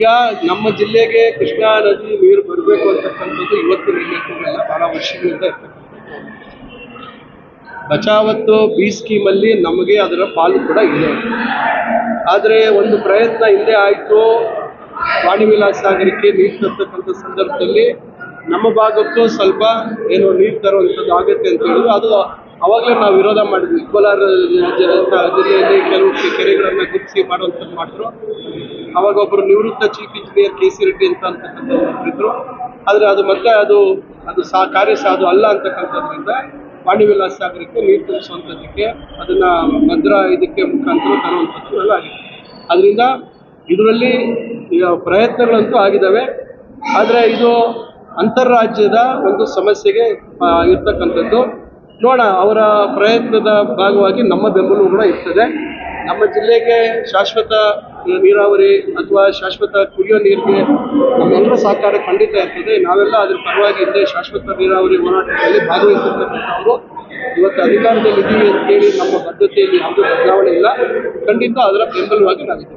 ಈಗ ನಮ್ಮ ಜಿಲ್ಲೆಗೆ ಕೃಷ್ಣಾ ನದಿ ನೀರು ಬರಬೇಕು ಅಂತಕ್ಕಂಥದ್ದು ಇವತ್ತು ನಿನ್ನೆಲ್ಲ ಬಹಳ ವರ್ಷಗಳಿಂದ ಇರ್ತಕ್ಕಂಥದ್ದು. ಬಚಾವತ್ತು ಬಿ ಸ್ಕೀಮಲ್ಲಿ ನಮಗೆ ಅದರ ಪಾಲು ಕೂಡ ಇದೆ. ಆದರೆ ಒಂದು ಪ್ರಯತ್ನ ಹಿಂದೆ ಆಯಿತು, ವಾಣಿ ವಿಲಾಸ ಸಾಗರಕ್ಕೆ ನೀರು ತರ್ತಕ್ಕಂಥ ಸಂದರ್ಭದಲ್ಲಿ ನಮ್ಮ ಭಾಗಕ್ಕೂ ಸ್ವಲ್ಪ ಏನು ನೀರು ತರುವಂಥದ್ದು ಆಗುತ್ತೆ ಅಂತ ಹೇಳಿದ್ರು. ಅದು ಅವಾಗಲೇ ನಾವು ವಿರೋಧ ಮಾಡಿದ್ವಿ. ಕೋಲಾರ ಜಿಲ್ಲೆಯಲ್ಲಿ ಕೆಲವು ಕೆರೆಗಳನ್ನು ಗುರುತಿಸಿ ಮಾಡುವಂಥದ್ದು ಮಾಡಿದ್ರು. ಅವಾಗ ಒಬ್ಬರು ನಿವೃತ್ತ ಚೀಫ್ ಇಂಜಿನಿಯರ್ ಕೆ.ಸಿ. ರೆಡ್ಡಿ ಅಂತಕ್ಕಂಥದ್ದು. ಆದರೆ ಅದು ಮತ್ತೆ ಅದು ಕಾರ್ಯ ಸಾಧು ಅಲ್ಲ ಅಂತಕ್ಕಂಥದ್ರಿಂದ ವಾಣಿ ವಿಲಾಸ ಸಾಗರಕ್ಕೆ ನೀರು ತುಂಬಿಸುವಂಥದ್ದಕ್ಕೆ ಅದನ್ನ ಭದ್ರಾ ಇದಕ್ಕೆ ಮುಖಾಂತರ ತರುವಂಥದ್ದು ಎಲ್ಲ ಆಗಿದೆ. ಅದರಿಂದ ಇದರಲ್ಲಿ ಈಗ ಪ್ರಯತ್ನಗಳಂತೂ ಆಗಿದ್ದಾವೆ. ಆದರೆ ಇದು ಅಂತಾರಾಜ್ಯದ ಒಂದು ಸಮಸ್ಯೆಗೆ ಇರ್ತಕ್ಕಂಥದ್ದು. ನೋಡೋಣ, ಅವರ ಪ್ರಯತ್ನದ ಭಾಗವಾಗಿ ನಮ್ಮ ಬೆಂಬಲವೂ ಕೂಡ ಇರ್ತದೆ. ನಮ್ಮ ಜಿಲ್ಲೆಗೆ ಶಾಶ್ವತ ನೀರಾವರಿ ಅಥವಾ ಶಾಶ್ವತ ಕುಡಿಯೋ ನೀರಿಗೆ ನಮ್ಮೆಲ್ಲರ ಸಹಕಾರ ಖಂಡಿತ ಇರ್ತದೆ. ನಾವೆಲ್ಲ ಅದ್ರ ಪರವಾಗಿ ಹಿಂದೆ ಶಾಶ್ವತ ನೀರಾವರಿ ಹೋರಾಟದಲ್ಲಿ ಭಾಗವಹಿಸಿರ್ತಕ್ಕಂಥವರು. ಇವತ್ತು ಅಧಿಕಾರದಲ್ಲಿ ಇದ್ದೀವಿ ಅಂತ ಹೇಳಿ ನಮ್ಮ ಬದ್ಧತೆಯಲ್ಲಿ ಯಾವುದೇ ಬದಲಾವಣೆ ಇಲ್ಲ. ಖಂಡಿತ ಅದರ ಬೆಂಬಲವಾಗಿ ನಾವಿದ್ದೀವಿ.